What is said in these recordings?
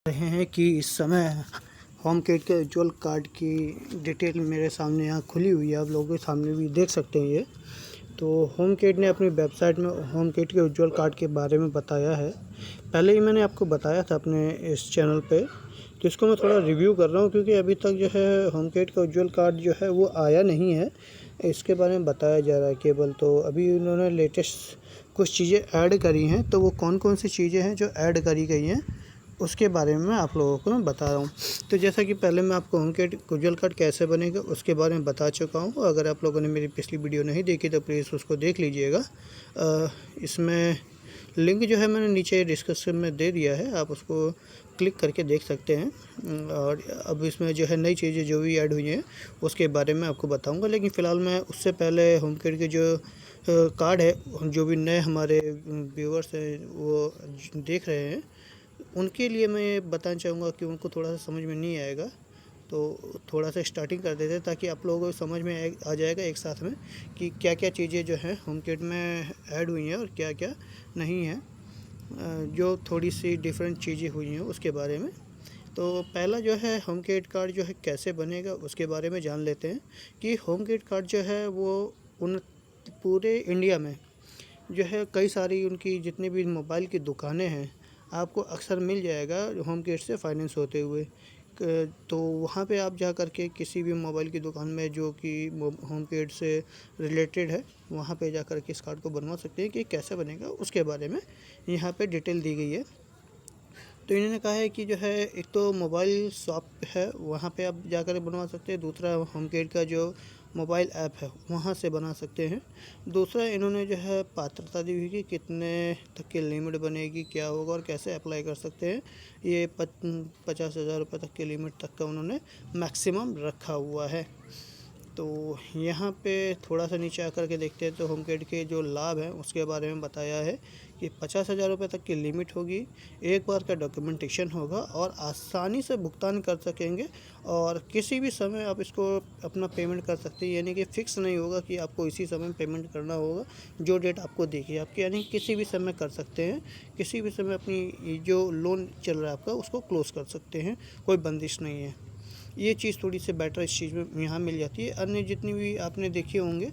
रहे हैं कि इस समय होमकिट के उज्ज्वल कार्ड की डिटेल मेरे सामने यहाँ खुली हुई है। आप लोगों के सामने भी देख सकते हैं ये। तो होमकिट ने अपनी वेबसाइट में होमकिट के उज्ज्वल कार्ड के बारे में बताया है। पहले ही मैंने आपको बताया था अपने इस चैनल पे, तो इसको मैं थोड़ा रिव्यू कर रहा हूँ क्योंकि अभी तक जो है होमकिट का उज्ज्वल कार्ड जो है वो आया नहीं है। इसके बारे में बताया जा रहा है केवल। तो अभी उन्होंने लेटेस्ट कुछ चीज़ें ऐड करी हैं, तो वो कौन-कौन सी चीज़ें हैं जो ऐड करी गई हैं उसके बारे में मैं आप लोगों को मैं बता रहा हूँ। तो जैसा कि पहले मैं आपको होमकिट उज्ज्वल कार्ड कैसे बनेगा उसके बारे में बता चुका हूँ। अगर आप लोगों ने मेरी पिछली वीडियो नहीं देखी तो प्लीज़ उसको देख लीजिएगा। इसमें लिंक जो है मैंने नीचे डिस्क्रिप्शन में दे दिया है, आप उसको क्लिक करके देख सकते हैं। और अब इसमें जो है नई चीज़ें जो भी ऐड हुई हैं उसके बारे में आपको बताऊंगा, लेकिन फ़िलहाल मैं उससे पहले होमकिट के जो कार्ड है, जो भी नए हमारे व्यूवर्स हैं वो देख रहे हैं, उनके लिए मैं ये बताना चाहूँगा कि उनको थोड़ा-सा समझ में नहीं आएगा, तो थोड़ा-सा स्टार्टिंग कर देते हैं ताकि आप लोगों को समझ में आ जाएगा एक साथ में कि क्या-क्या चीज़ें जो हैं होमकिट में ऐड हुई हैं और क्या-क्या नहीं है। जो थोड़ी-सी डिफरेंट चीज़ें हुई हैं उसके बारे में। तो पहला जो है होमकिट कार्ड जो है कैसे बनेगा उसके बारे में जान लेते हैं कि होमकिट कार्ड जो है वो उन पूरे इंडिया में जो है कई सारी उनकी जितनी भी मोबाइल की दुकानें हैं, आपको अक्सर मिल जाएगा होमकिट से फाइनेंस होते हुए। तो वहाँ पे आप जा कर के किसी भी मोबाइल की दुकान में जो कि होमकिट से रिलेटेड है, वहाँ पे जा कर के इस कार्ड को बनवा सकते हैं कि कैसे बनेगा उसके बारे में यहाँ पे डिटेल दी गई है। तो इन्होंने कहा है कि जो है एक तो मोबाइल शॉप है वहाँ पे आप जाकर बनवा सकते हैं, दूसरा होमकिट का जो मोबाइल ऐप है वहाँ से बना सकते हैं। दूसरा इन्होंने जो है पात्रता दी हुई कि कितने तक की लिमिट बनेगी, क्या होगा और कैसे अप्लाई कर सकते हैं। ये 50,000 रुपये तक की लिमिट तक का उन्होंने मैक्सिमम रखा हुआ है। तो यहाँ पे थोड़ा-सा नीचे आकर के देखते हैं तो होमकिट के जो लाभ हैं उसके बारे में बताया है कि 50,000 रुपये तक की लिमिट होगी, एक बार का डॉक्यूमेंटेशन होगा और आसानी से भुगतान कर सकेंगे और किसी भी समय आप इसको अपना पेमेंट कर सकते हैं। यानी कि फ़िक्स नहीं होगा कि आपको इसी समय पेमेंट करना होगा, जो डेट आपको देखी है आपकी, यानी किसी भी समय कर सकते हैं। किसी भी समय अपनी जो लोन चल रहा है आपका उसको क्लोज़ कर सकते हैं, कोई बंदिश नहीं है। ये चीज़ थोड़ी सी बेटर इस चीज़ में यहाँ मिल जाती है। अन्य जितनी भी आपने देखे होंगे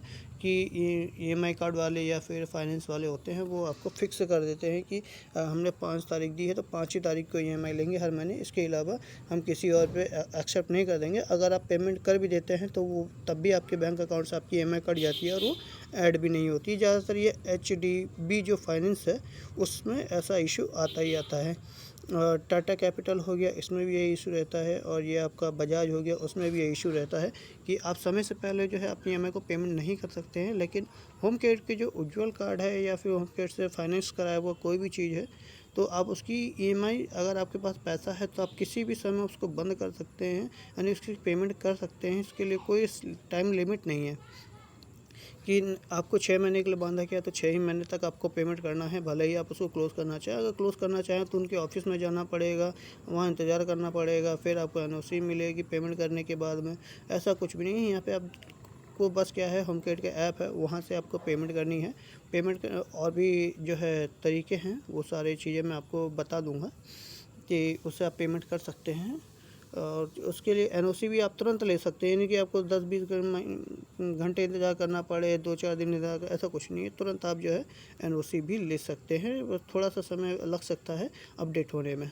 कि ये ईएमआई कार्ड वाले या फिर फाइनेंस वाले होते हैं वो आपको फ़िक्स कर देते हैं कि हमने 5 तारीख दी है तो 5 ही तारीख को ईएमआई लेंगे हर महीने, इसके अलावा हम किसी और पे एक्सेप्ट नहीं कर देंगे। अगर आप पेमेंट कर भी देते हैं तो वो तब भी आपके बैंक अकाउंट से आपकी ईएमआई कट जाती है और वो ऐड भी नहीं होती। ज़्यादातर ये एचडीबी जो फाइनेंस है उसमें ऐसा इशू आता ही आता है। और टाटा कैपिटल हो गया, इसमें भी यही इशू रहता है, और ये आपका बजाज हो गया उसमें भी यही इशू रहता है कि आप समय से पहले जो है अपनी ईएमआई को पेमेंट नहीं कर सकते हैं। लेकिन होमकिट के जो उज्ज्वल कार्ड है या फिर होमकिट से फाइनेंस कराया हुआ कोई भी चीज़ है, तो आप उसकी ईएमआई अगर आपके पास पैसा है तो आप किसी भी समय उसको बंद कर सकते हैं, यानी उसकी पेमेंट कर सकते हैं। इसके लिए कोई टाइम लिमिट नहीं है कि आपको 6 महीने के लिए बांधा गया तो 6 ही महीने तक आपको पेमेंट करना है, भले ही आप उसको क्लोज़ करना चाहें। अगर क्लोज़ करना चाहें तो उनके ऑफ़िस में जाना पड़ेगा, वहाँ इंतज़ार करना पड़ेगा, फिर आपको एनओसी मिलेगी पेमेंट करने के बाद में। ऐसा कुछ भी नहीं है यहाँ पे। आपको बस क्या है, होमकिट का ऐप है वहाँ से आपको पेमेंट करनी है। पेमेंट के और भी जो है तरीके हैं वो सारी चीज़ें मैं आपको बता दूँगा कि उससे आप पेमेंट कर सकते हैं। और उसके लिए एनओसी भी आप तुरंत ले सकते हैं, यानी कि आपको 10-20 घंटे इंतज़ार करना पड़े, 2-4 दिन इंतज़ार, ऐसा कुछ नहीं है। तुरंत आप जो है एनओसी भी ले सकते हैं, बस थोड़ा-सा समय लग सकता है अपडेट होने में।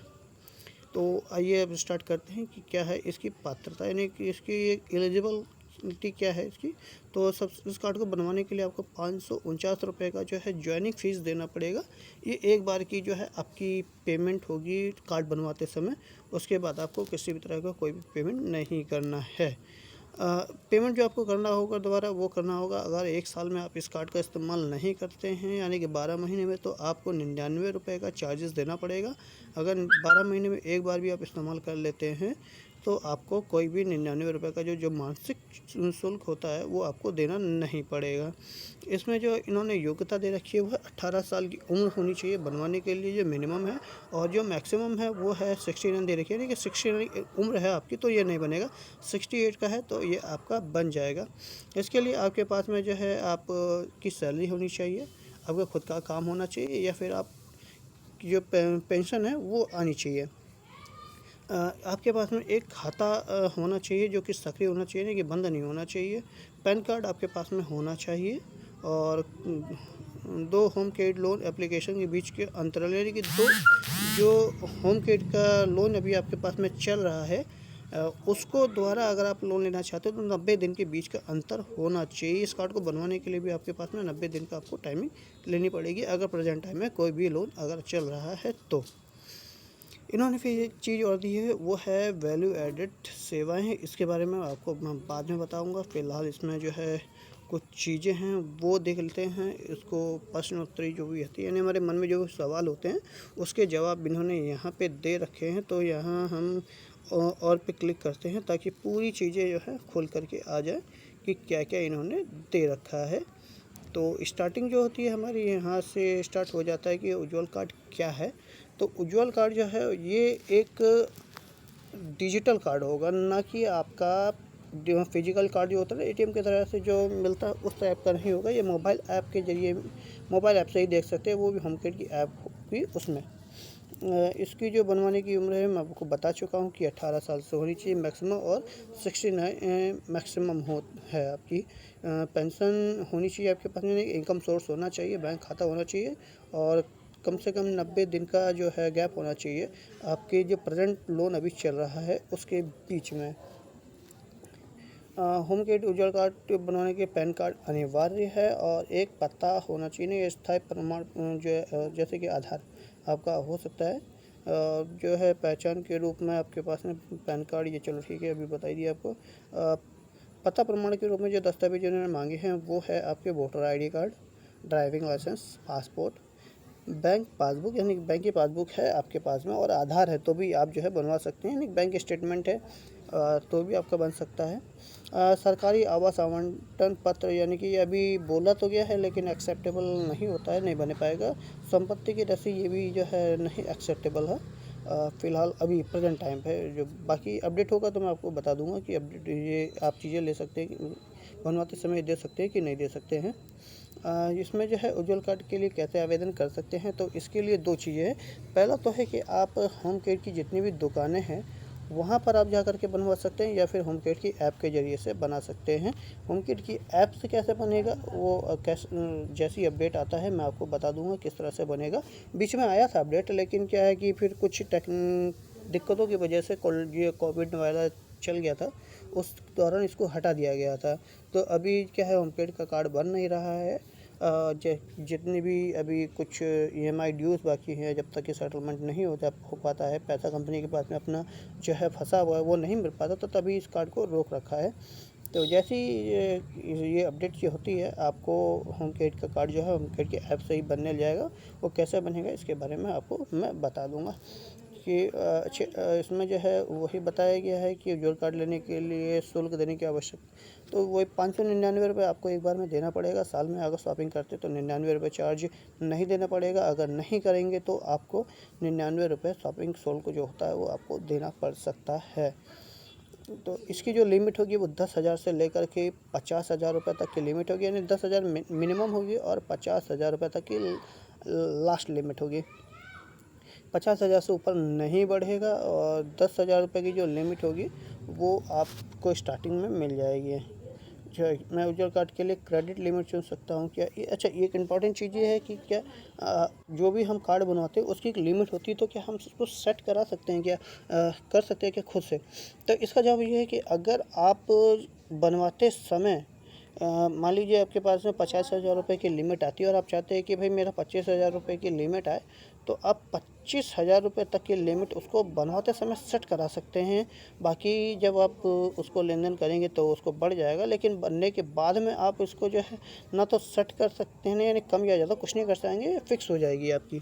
तो आइए अब स्टार्ट करते हैं कि क्या है इसकी पात्रता, यानी कि इसकी एलिजिबिलिटी क्या है इसकी। तो सब इस कार्ड को बनवाने के लिए आपको 549 रुपये का जो है ज्वाइनिंग फ़ीस देना पड़ेगा। ये एक बार की जो है आपकी पेमेंट होगी कार्ड बनवाते समय, उसके बाद आपको किसी भी तरह का कोई भी पेमेंट नहीं करना है। पेमेंट जो आपको करना होगा दोबारा वो करना होगा अगर 1 साल में आप इस कार्ड का इस्तेमाल नहीं करते हैं, यानी कि 12 महीने में, तो आपको 99 रुपये का चार्जेस देना पड़ेगा। अगर 12 महीने में एक बार भी आप इस्तेमाल कर लेते हैं तो आपको कोई भी 99 रुपये का जो मासिक शुल्क होता है वो आपको देना नहीं पड़ेगा। इसमें जो इन्होंने योग्यता दे रखी है वो 18 साल की उम्र होनी चाहिए बनवाने के लिए, जो मिनिमम है, और जो मैक्सिमम है वो है 69 दे रखी है, यानी कि 69 उम्र है आपकी तो ये नहीं बनेगा। 68 का है तो ये आपका बन जाएगा। इसके लिए आपके पास में जो है आप की सैलरी होनी चाहिए, आपका खुद का काम होना चाहिए, या फिर आप जो पेंशन है वो आनी चाहिए। आपके पास में एक खाता होना चाहिए जो कि सक्रिय होना चाहिए, नहीं कि बंद नहीं होना चाहिए। पैन कार्ड आपके पास में होना चाहिए और 2 होम क्रेडिट लोन एप्लीकेशन के बीच के अंतराल, यानी कि 2 जो होम क्रेडिट का लोन अभी आपके पास में चल रहा है उसको द्वारा अगर आप लोन लेना चाहते हो तो 90 दिन के बीच का अंतर होना चाहिए। इस कार्ड को बनवाने के लिए भी आपके पास में 90 दिन का आपको टाइमिंग लेनी पड़ेगी, अगर प्रेजेंट टाइम में कोई भी लोन अगर चल रहा है तो। इन्होंने फिर एक चीज़ और दी है, वो है वैल्यू एडेड सेवाएं। इसके बारे में आपको मैं बाद में बताऊंगा। फ़िलहाल इसमें जो है कुछ चीज़ें हैं वो देख लेते हैं। इसको प्रश्नोत्तरी जो भी होती है, यानी हमारे मन में जो सवाल होते हैं उसके जवाब इन्होंने यहाँ पे दे रखे हैं। तो यहाँ हम और पे क्लिक करते हैं ताकि पूरी चीज़ें जो है खुल करके आ जाए कि क्या क्या इन्होंने दे रखा है। तो स्टार्टिंग जो होती है हमारी यहाँ से स्टार्ट हो जाता है कि उज्ज्वल कार्ड क्या है। तो उज्ज्वल कार्ड जो है ये एक डिजिटल कार्ड होगा, ना कि आपका जो फिजिकल कार्ड जो होता है ना एटीएम की तरह से जो मिलता है उस टाइप का नहीं होगा। ये मोबाइल ऐप के जरिए, मोबाइल ऐप से ही देख सकते हैं, वो भी होम क्रेडिट की ऐप होगी उसमें। इसकी जो बनवाने की उम्र है मैं आपको बता चुका हूँ कि 18 साल से होनी चाहिए मैक्सिमम, और 69 मैक्सिमम हो है आपकी। पेंशन होनी चाहिए आपके पास में, इनकम सोर्स होना चाहिए, बैंक खाता होना चाहिए, और कम से कम 90 दिन का जो है गैप होना चाहिए आपके जो प्रेजेंट लोन अभी चल रहा है उसके बीच में। होम क्रेडिट उज्ज्वल कार्ड बनवाने के पैन कार्ड अनिवार्य है, और एक पता होना चाहिए, नहीं स्थायी प्रमाण जो है जैसे कि आधार आपका हो सकता है जो है पहचान के रूप में आपके पास में पैन कार्ड, ये चलो ठीक है अभी बताई दिया आपको। पता प्रमाण के रूप में जो दस्तावेज उन्होंने मांगे हैं वो है आपके voter ID card, driving licence, passport, bank passbook, यानी बैंक की पासबुक है आपके पास में, और आधार है तो भी आप जो है बनवा सकते हैं, यानी बैंक स्टेटमेंट है तो भी आपका बन सकता है। सरकारी आवास आवंटन पत्र, यानी कि ये अभी बोला तो गया है लेकिन एक्सेप्टेबल नहीं होता है, नहीं बन पाएगा। संपत्ति की रसीद, ये भी जो है नहीं एक्सेप्टेबल है फ़िलहाल अभी प्रेजेंट टाइम पे। जो बाकी अपडेट होगा तो मैं आपको बता दूंगा कि अपडेट ये आप चीज़ें ले सकते हैं कि बनवाते समय दे सकते हैं कि नहीं दे सकते हैं। इसमें जो है उज्ज्वल कार्ड के लिए कैसे आवेदन कर सकते हैं, तो इसके लिए 2 चीज़ें हैं। पहला तो है कि आप होम क्रेडिट की जितनी भी दुकानें हैं वहाँ पर आप जा कर के बनवा सकते हैं, या फिर होम क्रेडिट की ऐप के ज़रिए से बना सकते हैं। होम क्रेडिट की ऐप से कैसे बनेगा वो जैसी अपडेट आता है मैं आपको बता दूंगा किस तरह से बनेगा। बीच में आया था अपडेट, लेकिन क्या है कि फिर कुछ दिक्कतों की वजह से ये कोविड वाला चल गया था, उस दौरान इसको हटा दिया गया था। तो अभी क्या है, होम क्रेडिट का कार्ड बन नहीं रहा है। जितनी भी अभी कुछ ईएमआई ड्यूज़ बाकी हैं, जब तक कि सेटलमेंट नहीं हो पाता है, पैसा कंपनी के पास में अपना जो है फंसा हुआ है वो नहीं मिल पाता, तो तभी इस कार्ड को रोक रखा है। तो जैसी ये अपडेट जो होती है आपको होम क्रेडिट का कार्ड जो है होम क्रेडिट की ऐप से ही बनने जाएगा। वो कैसे बनेगा इसके बारे में आपको मैं बता दूंगा कि अच्छे इसमें जो है वही बताया गया है कि उज्ज्वल कार्ड लेने के लिए शुल्क देने की आवश्यक, तो वही 599 रुपये आपको एक बार में देना पड़ेगा। साल में अगर शॉपिंग करते तो 99 रुपये चार्ज नहीं देना पड़ेगा। अगर नहीं करेंगे तो आपको 99 रुपये शॉपिंग शुल्क जो होता है वो आपको देना पड़ सकता है। तो इसकी जो लिमिट होगी वो 10,000 से लेकर के 50,000 रुपये तक की लिमिट होगी, यानी 10,000 मिनिमम होगी और 50,000 रुपये तक की लास्ट लिमिट होगी। 50,000 से ऊपर नहीं बढ़ेगा, और 10,000 रुपये की जो लिमिट होगी वो आपको स्टार्टिंग में मिल जाएगी। मैं उज्ज्वल कार्ड के लिए क्रेडिट लिमिट चुन सकता हूँ क्या? ये अच्छा, ये एक इम्पॉर्टेंट चीज़ ये है कि क्या जो भी हम कार्ड बनवाते हैं उसकी एक लिमिट होती है, तो क्या हम उसको सेट करा सकते हैं क्या, कर सकते हैं क्या खुद से? तो इसका जवाब ये है कि अगर आप बनवाते समय मान लीजिए आपके पास में 50,000 रुपये की लिमिट आती है और आप चाहते हैं कि भाई मेरा 25,000 रुपये की लिमिट आए, तो आप 25,000 रुपये तक की लिमिट उसको बनवाते समय सेट करा सकते हैं। बाकी जब आप उसको लेन देन करेंगे तो उसको बढ़ जाएगा, लेकिन बनने के बाद में आप इसको जो है ना तो सेट कर सकते हैं, यानी कम या ज़्यादा कुछ नहीं कर पाएंगे, फिक्स हो जाएगी आपकी।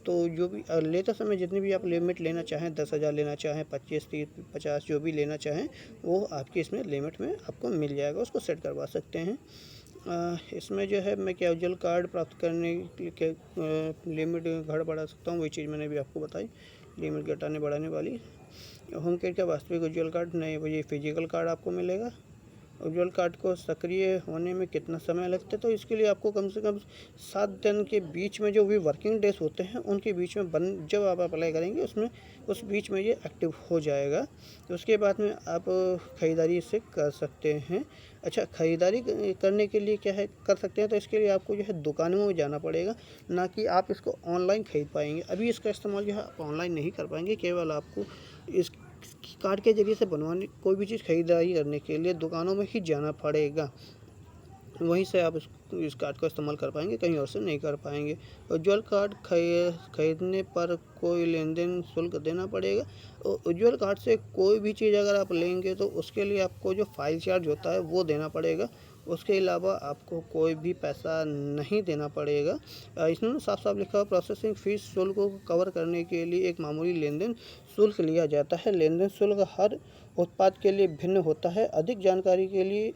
तो जो भी लेते समय जितनी भी आप लिमिट लेना चाहें, 10,000 लेना चाहें, 25, 30, 50 जो भी लेना चाहें वो आपकी इसमें लिमिट में आपको मिल जाएगा, उसको सेट करवा सकते हैं। इसमें जो है मैं क्या उज्ज्वल कार्ड प्राप्त करने के लिमिट घट बढ़ा सकता हूँ, वही चीज़ मैंने भी आपको बताई, लिमिट घटाने बढ़ाने वाली। होम क्रेडिट का वास्तविक उज्ज्वल कार्ड नहीं, वो ये फिजिकल कार्ड आपको मिलेगा, उज्ज्वल कार्ड को सक्रिय होने में कितना समय लगता है, तो इसके लिए आपको कम से कम 7 दिन के बीच में जो भी वर्किंग डेज होते हैं उनके बीच में जब आप अप्लाई करेंगे उस बीच में ये एक्टिव हो जाएगा। तो उसके बाद में आप ख़रीदारी इसे कर सकते हैं। अच्छा, ख़रीदारी करने के लिए क्या है कर सकते हैं, तो इसके लिए आपको जो है दुकानों में जाना पड़ेगा, ना कि आप इसको ऑनलाइन ख़रीद पाएंगे। अभी इसका इस्तेमाल जो है आप ऑनलाइन नहीं कर पाएंगे, केवल आपको इस कार्ड के ज़रिए से बनवाने कोई भी चीज़ ख़रीदारी करने के लिए दुकानों में ही जाना पड़ेगा। वहीं से आप इस कार्ड का इस्तेमाल कर पाएंगे, कहीं और से नहीं कर पाएंगे। उज्ज्वल कार्ड खरीदने पर कोई लेन देन शुल्क देना पड़ेगा। उज्ज्वल कार्ड से कोई भी चीज़ अगर आप लेंगे तो उसके लिए आपको जो फाइल चार्ज होता है वो देना पड़ेगा। उसके अलावा आपको कोई भी पैसा नहीं देना पड़ेगा। इसमें साफ साफ लिखा हुआ प्रोसेसिंग फ़ीस शुल्क को कवर करने के लिए एक मामूली लेन देन शुल्क लिया जाता है। लेन देन शुल्क हर उत्पाद के लिए भिन्न होता है। अधिक जानकारी के लिए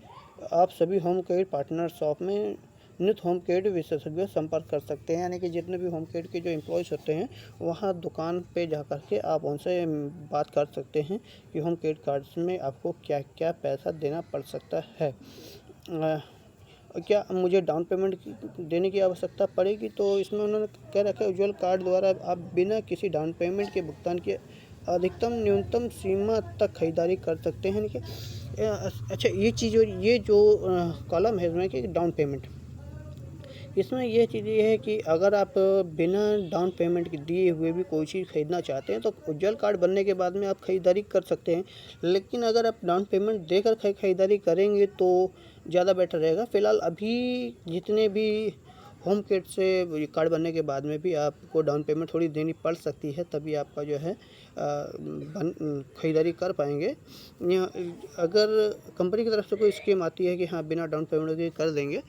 आप सभी होम केयर पार्टनर शॉप में नित होम केयर विशेषज्ञ संपर्क कर सकते हैं। यानी कि जितने भी होम केयर के जो एम्प्लॉयज़ होते हैं वहाँ दुकान पे जा कर के आप उनसे बात कर सकते हैं कि होम केयर कार्ड्स में आपको क्या क्या पैसा देना पड़ सकता है। क्या मुझे डाउन पेमेंट देने की आवश्यकता पड़ेगी, तो इसमें उन्होंने कह रखा है उज्ज्वल कार्ड द्वारा आप बिना किसी डाउन पेमेंट के भुगतान के अधिकतम न्यूनतम सीमा तक खरीदारी कर सकते हैं। कि अच्छा, ये चीज़ और ये जो कॉलम है इसमें कि डाउन पेमेंट, इसमें यह चीज़ ये है कि अगर आप बिना डाउन पेमेंट के दिए हुए भी कोई चीज़ ख़रीदना चाहते हैं तो उज्ज्वल कार्ड बनने के बाद में आप ख़रीदारी कर सकते हैं। लेकिन अगर आप डाउन पेमेंट देकर ख़रीदारी करेंगे तो ज़्यादा बेटर रहेगा। फ़िलहाल अभी जितने भी होम किट से कार्ड बनने के बाद में भी आपको डाउन पेमेंट थोड़ी देनी पड़ सकती है, तभी आपका जो है ख़रीदारी कर पाएंगे। अगर कंपनी की तरफ से कोई स्कीम आती है कि हाँ बिना डाउन पेमेंट के कर देंगे,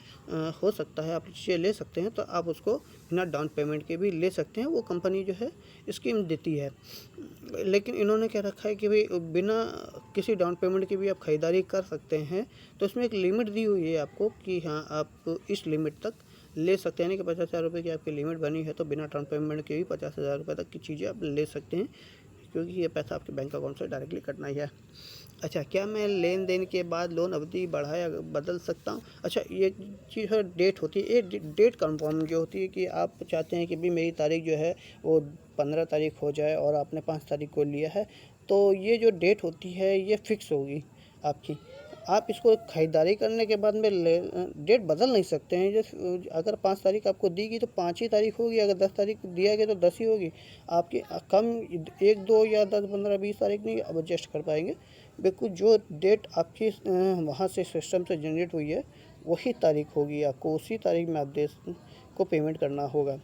हो सकता है आप चीज़ें ले सकते हैं, तो आप उसको बिना डाउन पेमेंट के भी ले सकते हैं। वो कंपनी जो है स्कीम देती है। लेकिन इन्होंने क्या रखा है कि भाई बिना किसी डाउन पेमेंट की भी आप ख़रीदारी कर सकते हैं। तो इसमें एक लिमिट दी हुई है आपको कि हाँ आप इस लिमिट तक ले सकते हैं। यानी कि 50,000 रुपये की आपकी लिमिट बनी है, तो बिना डाउन पेमेंट के भी 50,000 रुपये तक की चीज़ें आप ले सकते हैं, क्योंकि ये पैसा आपके बैंक अकाउंट से डायरेक्टली कटना ही है। अच्छा, क्या मैं लेन देन के बाद लोन अवधि बढ़ाया बदल सकता हूँ? अच्छा, ये चीज़ है डेट होती है, एक डेट कंफर्म जो होती है कि आप चाहते हैं कि भाई मेरी तारीख जो है वो 15 तारीख हो जाए और आपने 5 तारीख को लिया है, तो ये जो डेट होती है ये फ़िक्स होगी आपकी। आप इसको ख़रीदारी करने के बाद में डेट बदल नहीं सकते हैं। जैसे अगर 5 तारीख आपको दी गई तो 5 ही तारीख होगी, अगर 10 तारीख दिया गया तो 10 ही होगी। आपकी कम 1, 2 या 10, 15, 20 तारीख नहीं अब एडजस्ट कर पाएंगे। बिल्कुल जो डेट आपकी वहाँ से सिस्टम से जनरेट हुई है वही तारीख होगी, आपको उसी तारीख में आप देश को पेमेंट करना होगा।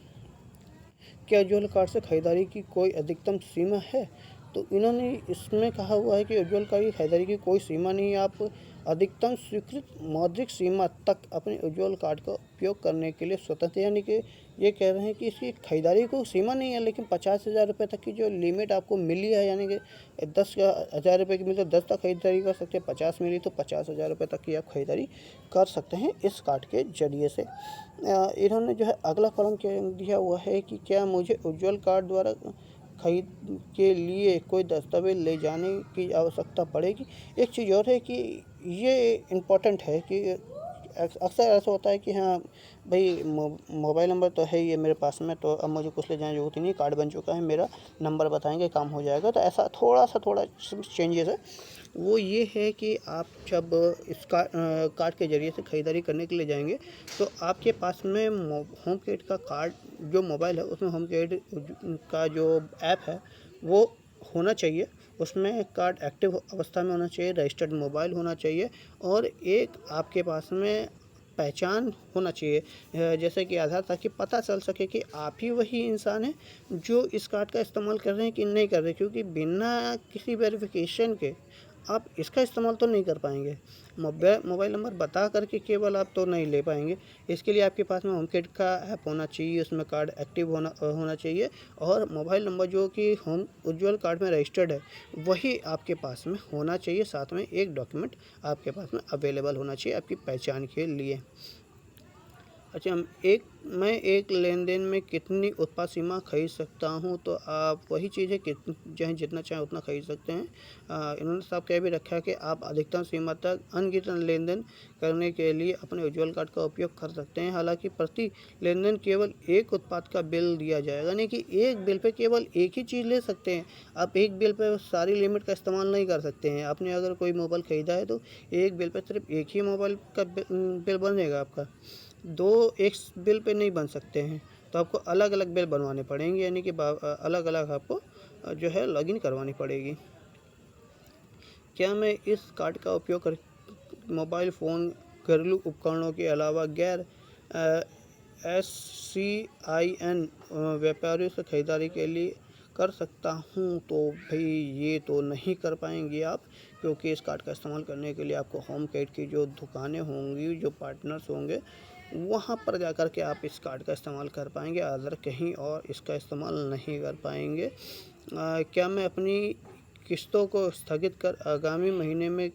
क्या उज्ज्वल कार्ड से खरीदारी की कोई अधिकतम सीमा है? तो इन्होंने इसमें कहा हुआ है कि उज्ज्वल कार्ड की खरीदारी की कोई सीमा नहीं है। आप अधिकतम स्वीकृत मौद्रिक सीमा तक अपने उज्ज्वल कार्ड का उपयोग करने के लिए स्वतंत्र, यानी कि ये कह रहे हैं कि इसकी खरीदारी को सीमा नहीं है, लेकिन 50,000 रुपये तक की जो लिमिट आपको मिली है, यानी कि 10,000 रुपये की मिली तो 10 तक खरीदारी कर सकते हैं, 50 मिली तो 50,000 रुपये तक की आप खरीदारी कर सकते हैं इस कार्ड के ज़रिए से। इन्होंने जो है अगला कॉलम दिया हुआ है कि क्या मुझे उज्ज्वल कार्ड द्वारा खरीद के लिए कोई दस्तावेज़ ले जाने की आवश्यकता पड़ेगी? एक चीज़ और है कि ये इम्पोर्टेंट है कि अक्सर ऐसा होता है कि हाँ भाई मोबाइल नंबर तो है ये मेरे पास में, तो अब मुझे कुछ ले जाने की ज़रूरत ही नहीं, कार्ड बन चुका है मेरा, नंबर बताएंगे काम हो जाएगा। तो ऐसा थोड़ा चेंजेस है। वो ये है कि आप जब इस कार्ड के ज़रिए से ख़रीदारी करने के लिए जाएंगे तो आपके पास में होम क्रेडिट का कार्ड जो मोबाइल है उसमें होम क्रेडिट का जो ऐप है वो होना चाहिए। उसमें कार्ड एक्टिव अवस्था में होना चाहिए, रजिस्टर्ड मोबाइल होना चाहिए और एक आपके पास में पहचान होना चाहिए जैसे कि आधार, ताकि पता चल सके कि आप ही वही इंसान हैं जो इस कार्ड का इस्तेमाल कर रहे हैं कि नहीं कर रहे। क्योंकि बिना किसी वेरिफिकेशन के आप इसका इस्तेमाल तो नहीं कर पाएंगे। मोबाइल नंबर बता करके केवल आप तो नहीं ले पाएंगे। इसके लिए आपके पास में होम किट का ऐप होना चाहिए, उसमें कार्ड एक्टिव होना चाहिए और मोबाइल नंबर जो कि होम उज्ज्वल कार्ड में रजिस्टर्ड है वही आपके पास में होना चाहिए। साथ में एक डॉक्यूमेंट आपके पास में अवेलेबल होना चाहिए आपकी पहचान के लिए। अच्छा, मैं एक लेन-देन में कितनी उत्पाद सीमा खरीद सकता हूँ? तो आप वही चीज़ है कि चाहे जितना चाहें उतना खरीद सकते हैं। इन्होंने साफ कह भी रखा है कि आप अधिकतम सीमा तक अनगिनत लेन-देन करने के लिए अपने उज्ज्वल कार्ड का उपयोग कर सकते हैं। हालाँकि प्रति लेन-देन केवल एक उत्पाद का बिल दिया जाएगा, यानी कि एक बिल पे केवल एक ही चीज़ ले सकते हैं। आप एक बिल पे सारी लिमिट का इस्तेमाल नहीं कर सकते हैं। आपने अगर कोई मोबाइल खरीदा है तो एक बिल पे सिर्फ़ एक ही मोबाइल का बिल बनेगा आपका। 2 एक बिल पे नहीं बन सकते हैं, तो आपको अलग-अलग बिल बनवाने पड़ेंगे, यानी कि अलग-अलग आपको जो है लॉगिन करवानी पड़ेगी। क्या मैं इस कार्ड का उपयोग कर मोबाइल फ़ोन, घरेलू उपकरणों के अलावा गैर SCIN व्यापारियों से खरीदारी के लिए कर सकता हूँ? तो भई ये तो नहीं कर पाएँगे आप, क्योंकि इस कार्ड का इस्तेमाल करने के लिए आपको होमकेट की जो दुकानें होंगी, जो पार्टनर्स होंगे, वहाँ पर जाकर के आप इस कार्ड का इस्तेमाल कर पाएँगे, अदर कहीं और इसका इस्तेमाल नहीं कर पाएँगे। क्या मैं अपनी किस्तों को स्थगित कर आगामी महीने में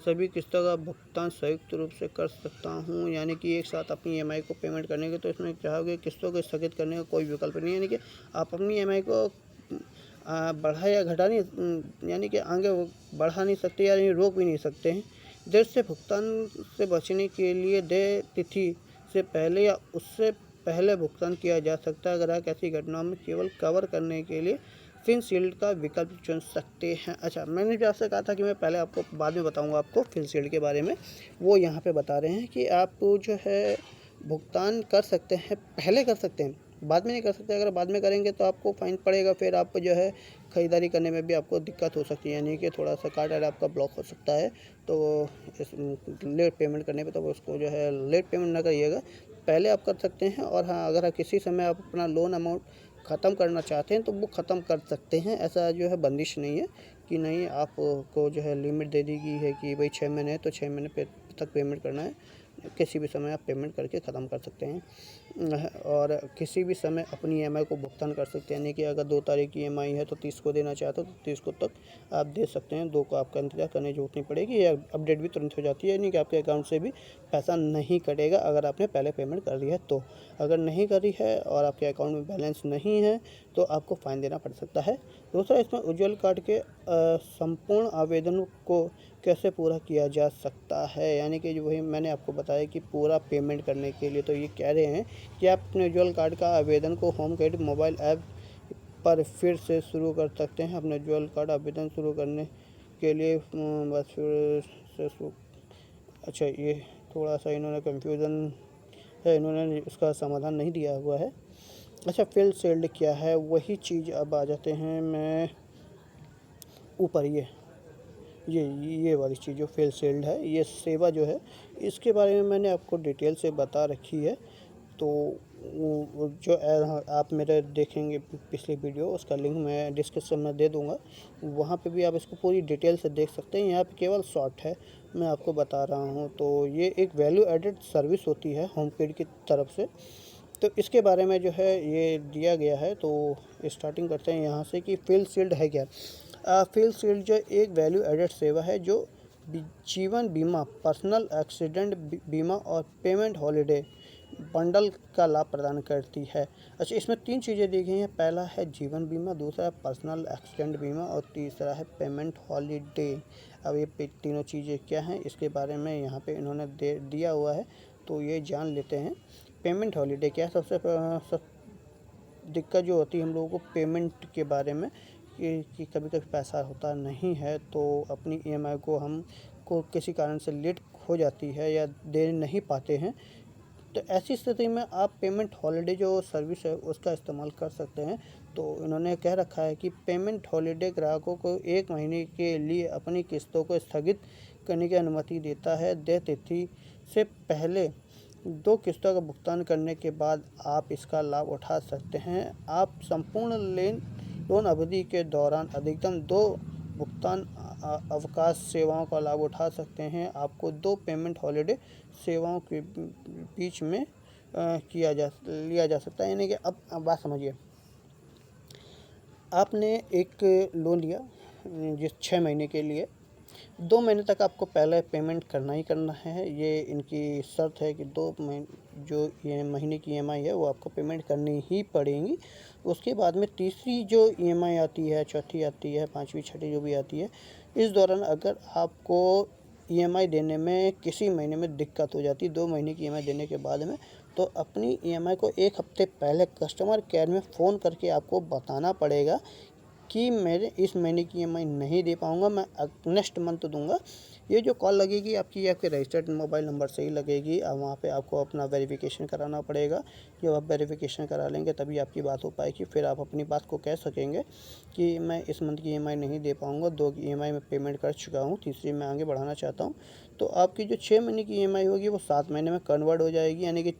सभी किस्तों का भुगतान संयुक्त रूप से कर सकता हूँ? यानी कि एक साथ अपनी EMI को पेमेंट करने के, तो इसमें चाहोगे किस्तों को स्थगित करने का कोई विकल्प नहीं है, यानी कि आप अपनी EMI को बढ़ा या घटा नहीं, यानी कि आगे वो बढ़ा नहीं सकते, यानी रोक भी नहीं सकते हैं। देर से भुगतान से बचने के लिए देय तिथि से पहले या उससे पहले भुगतान किया जा सकता है। ग्राहक ऐसी घटनाओं में केवल कवर करने के लिए फिनशील्ड का विकल्प चुन सकते हैं। अच्छा, मैंने जो आपसे कहा था कि मैं पहले आपको बाद में बताऊंगा आपको फिनशील्ड के बारे में, वो यहाँ पे बता रहे हैं कि आप जो है भुगतान कर सकते हैं, पहले कर सकते हैं, बाद में नहीं कर सकते। अगर बाद में करेंगे तो आपको फ़ाइन पड़ेगा, फिर आप जो है ख़रीदारी करने में भी आपको दिक्कत हो सकती है, यानी कि थोड़ा-सा कार्ड ऐड आपका ब्लॉक हो सकता है। तो इस लेट पेमेंट करने पे तो उसको जो है लेट पेमेंट ना करिएगा, पहले आप कर सकते हैं। और हाँ, अगर किसी समय आप अपना लोन अमाउंट ख़त्म करना चाहते हैं तो वो ख़त्म कर सकते हैं। ऐसा जो है बंदिश नहीं है कि नहीं आपको जो है लिमिट दे दी गई है कि भाई 6 महीने है तो 6 महीने पे तक पेमेंट करना है। किसी भी समय आप पेमेंट करके ख़त्म कर सकते हैं, और किसी भी समय अपनी EMI को भुगतान कर सकते हैं, यानी कि अगर 2 तारीख की EMI है तो 30 को देना चाहते हो तो 30 को तक आप दे सकते हैं। 2 को आपका इंतज़ार करने की ज़रूरत नहीं पड़ेगी, या अपडेट भी तुरंत हो जाती है, यानी कि आपके अकाउंट से भी पैसा नहीं कटेगा अगर आपने पहले पेमेंट कर दी है तो। अगर नहीं करी है और आपके अकाउंट में बैलेंस नहीं है तो आपको फ़ाइन देना पड़ सकता है। दूसरा, इसमें उज्ज्वल कार्ड के संपूर्ण आवेदन को कैसे पूरा किया जा सकता है, यानी कि जो वही मैंने आपको बताया कि पूरा पेमेंट करने के लिए तो ये कह रहे हैं कि आप अपने उज्ज्वल कार्ड का आवेदन को होमकेट मोबाइल ऐप पर फिर से शुरू कर सकते हैं। अपने उज्ज्वल कार्ड आवेदन शुरू करने के लिए बस फिर से अच्छा, ये थोड़ा सा इन्होंने कन्फ्यूज़न है, इन्होंने इसका समाधान नहीं दिया हुआ है। अच्छा, फिल सेल्ड क्या है, वही चीज़ अब आ जाते हैं। मैं ऊपर ये वाली चीज़ जो फेल सेल्ड है, ये सेवा जो है, इसके बारे में मैंने आपको डिटेल से बता रखी है। तो वो जो आप मेरे देखेंगे पिछली वीडियो, उसका लिंक मैं डिस्क्रिप्शन में दे दूँगा, वहाँ पे भी आप इसको पूरी डिटेल से देख सकते हैं। यहाँ पे केवल शॉर्ट है, मैं आपको बता रहा हूँ। तो ये एक वैल्यू एडेड सर्विस होती है होमपेड की तरफ से। तो इसके बारे में जो है ये दिया गया है। तो स्टार्टिंग करते हैं यहाँ से कि फील्ड शील्ड है क्या। फील्ड शील्ड जो एक वैल्यू एडेड सेवा है जो जीवन बीमा, पर्सनल एक्सीडेंट बीमा और पेमेंट हॉलिडे बंडल का लाभ प्रदान करती है। अच्छा, इसमें 3 चीज़ें दी गई हैं। पहला है जीवन बीमा, दूसरा है पर्सनल एक्सीडेंट बीमा और तीसरा है पेमेंट हॉलिडे। अब ये तीनों चीज़ें क्या हैं, इसके बारे में यहाँ पे इन्होंने दिया हुआ है, तो ये जान लेते हैं। पेमेंट हॉलिडे क्या है। सब दिक्कत जो होती है हम लोगों को पेमेंट के बारे में कि कभी-कभी पैसा होता नहीं है, तो अपनी EMI को किसी कारण से लेट हो जाती है या दे नहीं पाते हैं, तो ऐसी स्थिति में आप पेमेंट हॉलिडे जो सर्विस है उसका इस्तेमाल कर सकते हैं। तो इन्होंने कह रखा है कि पेमेंट हॉलिडे ग्राहकों को 1 महीने के लिए अपनी किस्तों को स्थगित करने की अनुमति देता है। देय तिथि से पहले 2 किस्तों का भुगतान करने के बाद आप इसका लाभ उठा सकते हैं। आप संपूर्ण लोन अवधि के दौरान अधिकतम 2 भुगतान अवकाश सेवाओं का लाभ उठा सकते हैं। आपको 2 पेमेंट हॉलिडे सेवाओं के बीच में लिया जा सकता है, यानी कि अब बात समझिए। आपने एक लोन लिया जिस 6 महीने के लिए, 2 महीने तक आपको पहले पेमेंट करना ही करना है। ये इनकी शर्त है कि जो ये महीने की EMI है वो आपको पेमेंट करनी ही पड़ेगी। उसके बाद में तीसरी जो EMI आती है, चौथी आती है, पाँचवीं छठी जो भी आती है, इस दौरान अगर आपको EMI देने में किसी महीने में दिक्कत हो जाती है 2 महीने की EMI देने के बाद में, तो अपनी EMI को 1 हफ़्ते पहले कस्टमर केयर में फ़ोन करके आपको बताना पड़ेगा कि मेरे इस महीने की EMI नहीं दे पाऊँगा, मैं नेक्स्ट मंथ दूँगा। ये जो कॉल लगेगी आपकी आपके रजिस्टर्ड मोबाइल नंबर से ही लगेगी। वहाँ पे आपको अपना वेरिफ़िकेशन कराना पड़ेगा। जब आप वेरिफ़िकेशन करा लेंगे तभी आपकी बात हो पाएगी। फिर आप अपनी बात को कह सकेंगे कि मैं इस मंथ की EMI नहीं दे पाऊँगा, 2 की EMI मैं पेमेंट कर चुका हूँ, तीसरी मैं आगे बढ़ाना चाहता हूँ। तो आपकी जो 6 महीने की EMI होगी वो 7 महीने में कन्वर्ट हो जाएगी, यानी कि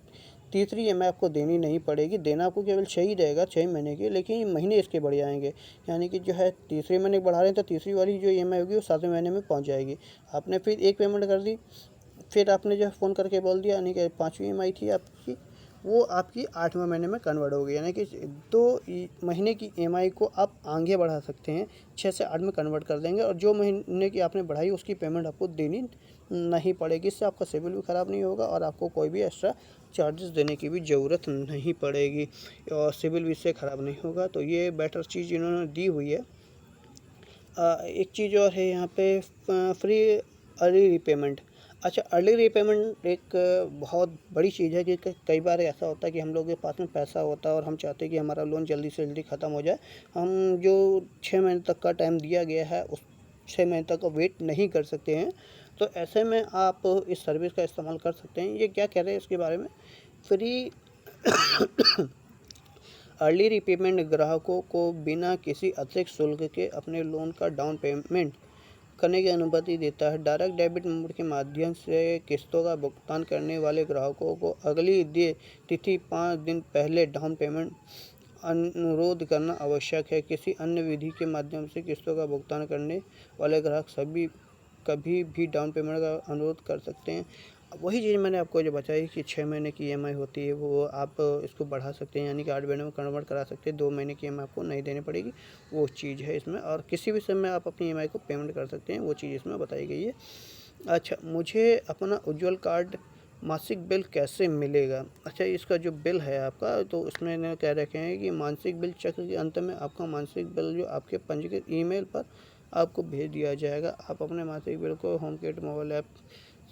तीसरी EMI आपको देनी नहीं पड़ेगी। देना आपको केवल 6 ही रहेगा, 6 महीने की, लेकिन महीने इसके बढ़ जाएंगे। यानी कि जो है तीसरे महीने बढ़ा रहे हैं तो तीसरी वाली जो EMI होगी वो 7वें महीने में पहुंच जाएगी। आपने फिर एक पेमेंट कर दी, फिर आपने जो है फ़ोन करके बोल दिया, यानी कि 5वीं EMI थी आपकी, वो आपकी 8वें महीने में कन्वर्ट हो गई। यानी कि 2 महीने की EMI को आप आगे बढ़ा सकते हैं, 6 से 8 में कन्वर्ट कर देंगे, और जो महीने की आपने बढ़ाई उसकी पेमेंट आपको देनी नहीं पड़ेगी। इससे आपका सिबिल भी ख़राब नहीं होगा और आपको कोई भी एक्स्ट्रा चार्जेस देने की भी ज़रूरत नहीं पड़ेगी, और सिबिल भी इससे ख़राब नहीं होगा। तो ये बेटर चीज़ इन्होंने दी हुई है। एक चीज़ और है यहाँ पे, फ्री अर्ली रीपेमेंट। अच्छा, अर्ली रीपेमेंट एक बहुत बड़ी चीज़ है कि कई बार ऐसा होता है कि हम लोगों के पास में पैसा होता है और हम चाहते हैं कि हमारा लोन जल्दी से जल्दी ख़त्म हो जाए। हम जो 6 महीने तक का टाइम दिया गया है उस 6 महीने तक का वेट नहीं कर सकते हैं। तो ऐसे में आप इस सर्विस का इस्तेमाल कर सकते हैं। ये क्या कह रहे हैं इसके बारे में, फ्री अर्ली रीपेमेंट ग्राहकों को बिना किसी अतिरिक्त शुल्क के अपने लोन का डाउन पेमेंट करने की अनुमति देता है। डायरेक्ट डेबिट मोड के माध्यम से किस्तों का भुगतान करने वाले ग्राहकों को अगली देय तिथि 5 दिन पहले डाउन पेमेंट अनुरोध करना आवश्यक है। किसी अन्य विधि के माध्यम से किस्तों का भुगतान करने वाले ग्राहक कभी भी डाउन पेमेंट का अनुरोध कर सकते हैं। वही चीज़ मैंने आपको जो बताई कि 6 महीने की EMI होती है, वो आप इसको बढ़ा सकते हैं, यानी कि 8 महीने में कन्वर्ट करा सकते हैं। 2 महीने की EMI आपको नहीं देनी पड़ेगी, वो चीज़ है इसमें, और किसी भी समय आप अपनी EMI को पेमेंट कर सकते हैं, वो चीज़ इसमें बताई गई है। अच्छा, मुझे अपना उज्ज्वल कार्ड मासिक बिल कैसे मिलेगा? अच्छा, इसका जो बिल है आपका, तो इसमें इन्होंने कह रखे हैं कि मासिक बिल चक्र के अंत में आपका मासिक बिल जो आपके पंजीकृत ईमेल पर आपको भेज दिया जाएगा। आप अपने मासिक बिल को होमकिट मोबाइल ऐप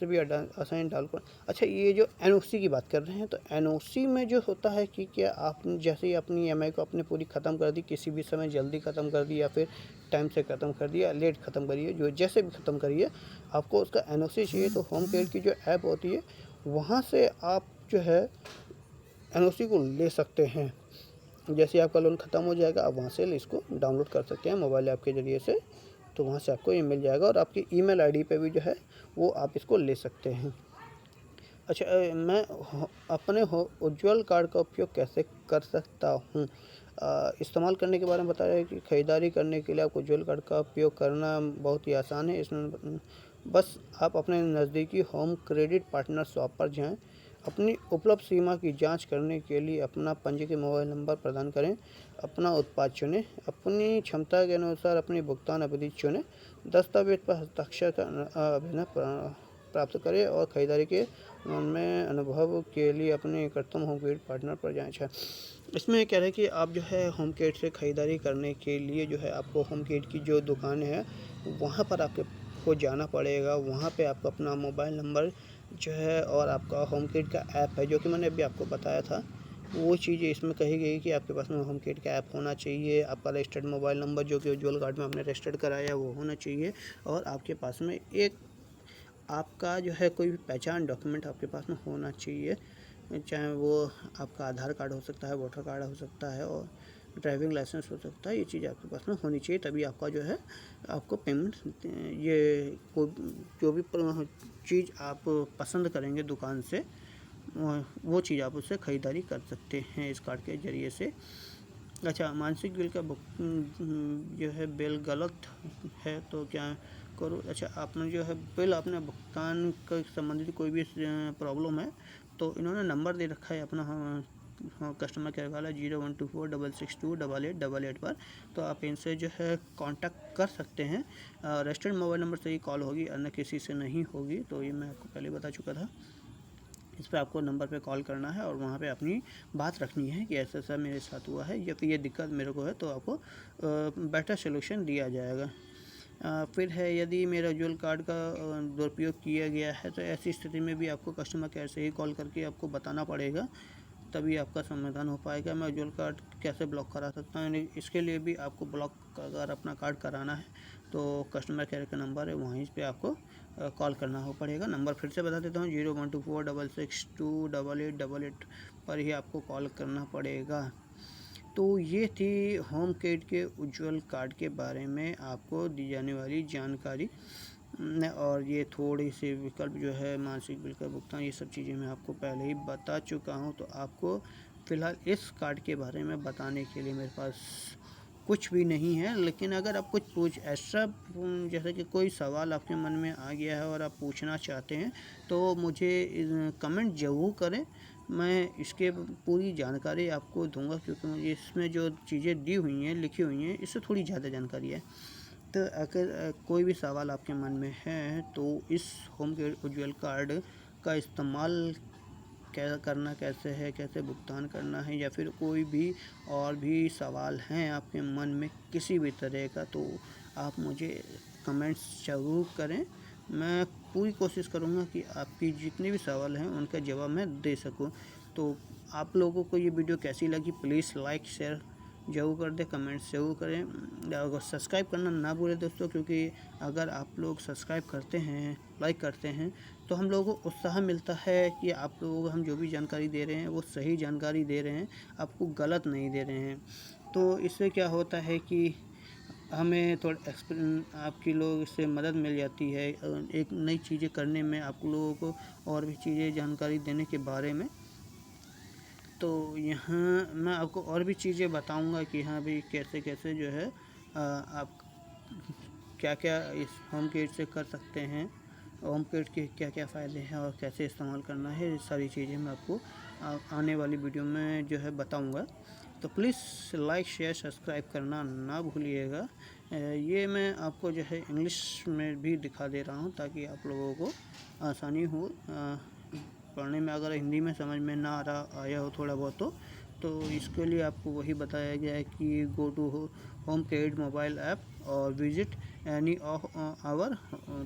से भी आसानी डालकर। अच्छा, ये जो NOC की बात कर रहे हैं, तो NOC में जो होता है कि क्या आप जैसे ही अपनी EMI को आपने पूरी ख़त्म कर दी, किसी भी समय जल्दी ख़त्म कर दी या फिर टाइम से ख़त्म कर दिया, लेट ख़त्म करिए, जो जैसे भी ख़त्म करिए, आपको उसका NOC चाहिए। तो होमकिट की जो ऐप होती है वहाँ से आप जो है NOC को ले सकते हैं। जैसे आपका लोन ख़त्म हो जाएगा, आप वहाँ से इसको डाउनलोड कर सकते हैं मोबाइल ऐप के ज़रिए से। तो वहाँ से आपको ये मिल जाएगा, और आपकी ईमेल आईडी पे भी जो है वो आप इसको ले सकते हैं। अच्छा, मैं अपने उज्ज्वल कार्ड का उपयोग कैसे कर सकता हूँ? इस्तेमाल करने के बारे में बताया है कि खरीदारी करने के लिए आपको उज्ज्वल कार्ड का उपयोग करना बहुत ही आसान है। इसमें बस आप अपने नज़दीकी होम क्रेडिट पार्टनर शॉप पर जाएं, अपनी उपलब्ध सीमा की जांच करने के लिए अपना पंजीकृत मोबाइल नंबर प्रदान करें, अपना उत्पाद चुनें, अपनी क्षमता के अनुसार अपनी भुगतान अवधि चुनें, दस्तावेज पर हस्ताक्षर का अभिनय प्राप्त करें और खरीदारी के में अनुभव के लिए अपने निकटतम होमकिट पार्टनर पर जाएं। अच्छा, इसमें कह रहे हैं कि आप जो है होमकिट से ख़रीदारी करने के लिए जो है आपको होमकिट की जो दुकान है वहाँ पर आपको जाना पड़ेगा। वहाँ पे आपको अपना मोबाइल नंबर जो है और आपका होमकिट का ऐप है, जो कि मैंने अभी आपको बताया था, वो चीज़ें इसमें कही गई कि आपके पास में होमकिट का ऐप होना चाहिए, आपका रजिस्टर्ड मोबाइल नंबर जो कि उज्ज्वल कार्ड में आपने रजिस्टर्ड कराया वो होना चाहिए, और आपके पास में एक आपका जो है कोई भी पहचान डॉक्यूमेंट आपके पास में होना चाहिए, चाहे वो आपका आधार कार्ड हो सकता है, वोटर कार्ड हो सकता है, और ड्राइविंग लाइसेंस हो सकता है। ये चीज़ आपके पास में होनी चाहिए, तभी आपका जो है आपको पेमेंट, ये जो भी चीज़ आप पसंद करेंगे दुकान से, वो चीज़ आप उससे ख़रीदारी कर सकते हैं इस कार्ड के ज़रिए से। अच्छा, मासिक बिल का जो है बिल गलत है तो क्या करो? अच्छा, आपने जो है बिल आपने भुगतान का संबंधित कोई भी प्रॉब्लम है तो इन्होंने नंबर दे रखा है अपना कस्टमर केयर वाला 0124662888 पर, तो आप इनसे जो है कांटेक्ट कर सकते हैं। रजिस्टर्ड मोबाइल नंबर से ही कॉल होगी, अन्य किसी से नहीं होगी, तो ये मैं आपको पहले बता चुका था। इस पर आपको नंबर पे कॉल करना है और वहाँ पे अपनी बात रखनी है कि ऐसा ऐसा मेरे साथ हुआ है या फिर ये दिक्कत मेरे को है, तो आपको बेटर सलूशन दिया जाएगा। फिर है, यदि मेरा ड्यूल कार्ड का दुरुपयोग किया गया है तो ऐसी स्थिति में भी आपको कस्टमर केयर से ही कॉल करके आपको बताना पड़ेगा, तभी आपका समाधान हो पाएगा। मैं ड्यूल कार्ड कैसे ब्लॉक करा सकता हूँ, यानी इसके लिए भी आपको ब्लॉक अगर अपना कार्ड कराना है तो कस्टमर केयर का नंबर है, वहीं पे आपको कॉल करना हो पड़ेगा। नंबर फिर से बता देता हूँ, 0124662888 पर ही आपको कॉल करना पड़ेगा। तो ये थी होमकिट के उज्ज्वल कार्ड के बारे में आपको दी जाने वाली जानकारी। और ये थोड़ी सी विकल्प जो है, मासिक बिल का भुगतान, ये सब चीज़ें मैं आपको पहले ही बता चुका हूँ। तो आपको फ़िलहाल इस कार्ड के बारे में बताने के लिए मेरे पास कुछ भी नहीं है। लेकिन अगर आप कुछ एक्स्ट्रा, जैसे कि कोई सवाल आपके मन में आ गया है और आप पूछना चाहते हैं, तो मुझे कमेंट ज़रूर करें। मैं इसके पूरी जानकारी आपको दूंगा, क्योंकि मुझे इसमें जो चीज़ें दी हुई हैं, लिखी हुई हैं, इससे थोड़ी ज़्यादा जानकारी है। तो अगर कोई भी सवाल आपके मन में है तो इस होमकिट उज्ज्वल कार्ड का इस्तेमाल क्या करना कैसे है, कैसे भुगतान करना है, या फिर कोई भी और भी सवाल हैं आपके मन में किसी भी तरह का, तो आप मुझे कमेंट्स ज़रूर करें। मैं पूरी कोशिश करूँगा कि आपकी जितने भी सवाल हैं उनका जवाब मैं दे सकूँ। तो आप लोगों को ये वीडियो कैसी लगी, प्लीज़ लाइक शेयर ज़रूर कर दें, कमेंट्स ज़रूर करें। अगर सब्सक्राइब करना ना भूलें दोस्तों, क्योंकि अगर आप लोग सब्सक्राइब करते हैं, लाइक करते हैं, तो हम लोगों को उत्साह मिलता है कि आप लोग, हम जो भी जानकारी दे रहे हैं वो सही जानकारी दे रहे हैं, आपको गलत नहीं दे रहे हैं। तो इससे क्या होता है कि हमें थोड़ा आपकी लोग से मदद मिल जाती है, एक नई चीज़ें करने में, आप लोगों को और भी चीज़ें जानकारी देने के बारे में। तो यहाँ मैं आपको और भी चीज़ें बताऊंगा कि हाँ भाई कैसे कैसे जो है आप क्या क्या इस होमकिट से कर सकते हैं, होमकिट के क्या क्या फ़ायदे हैं और कैसे इस्तेमाल करना है, ये सारी चीज़ें मैं आपको आने वाली वीडियो में जो है बताऊंगा। तो प्लीज़ लाइक शेयर सब्सक्राइब करना ना भूलिएगा। ये मैं आपको जो है इंग्लिश में भी दिखा दे रहा हूँ ताकि आप लोगों को आसानी हो पढ़ने में। अगर हिंदी में समझ में ना आया हो थोड़ा बहुत तो इसके लिए आपको वही बताया गया है कि go to home credit mobile app और visit any of our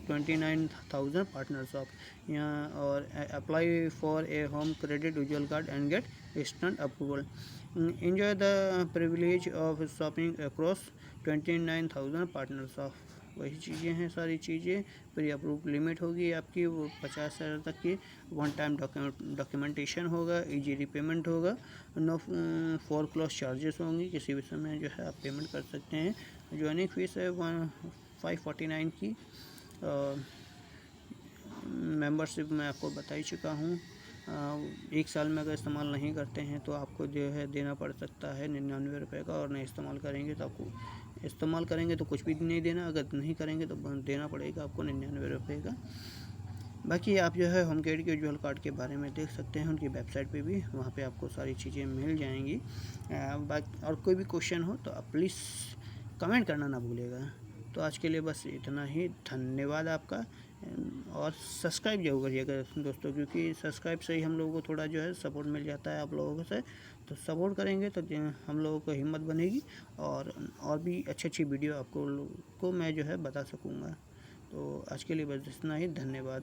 29,000 partners of यहाँ, और apply for a home credit Ujjwal card and get instant approval. enjoy the privilege of shopping across 29,000 partners of, वही चीज़ें हैं सारी चीज़ें। प्री अप्रूव लिमिट होगी आपकी वो 50,000 तक की। वन टाइम डॉक्यूमेंटेशन होगा, इजी रीपेमेंट होगा, नो फोरक्लोज चार्जेस होंगी, किसी भी समय जो है आप पेमेंट कर सकते हैं। ज्वाइनिंग फीस है 549 की। मेंबरशिप मैं आपको बता ही चुका हूँ। 1 साल में अगर इस्तेमाल नहीं करते हैं तो आपको जो है देना पड़ सकता है 99 रुपये का, और नहीं इस्तेमाल करेंगे तो आपको, इस्तेमाल करेंगे तो कुछ भी नहीं देना, अगर नहीं करेंगे तो देना पड़ेगा आपको 99 रुपये का। बाकी आप जो है होमकिट के उज्ज्वल कार्ड के बारे में देख सकते हैं उनकी वेबसाइट पे भी, वहाँ पे आपको सारी चीज़ें मिल जाएंगी। बाकी और कोई भी क्वेश्चन हो तो आप प्लीज़ कमेंट करना ना भूलिएगा। तो आज के लिए बस इतना ही, धन्यवाद आपका। और सब्सक्राइब जरूर करिएगा दोस्तों, क्योंकि सब्सक्राइब से ही हम लोगों को थोड़ा जो है सपोर्ट मिल जाता है आप लोगों से। तो सपोर्ट करेंगे तो हम लोगों को हिम्मत बनेगी और भी अच्छी अच्छी वीडियो आपको मैं जो है बता सकूँगा। तो आज के लिए बस इतना ही, धन्यवाद।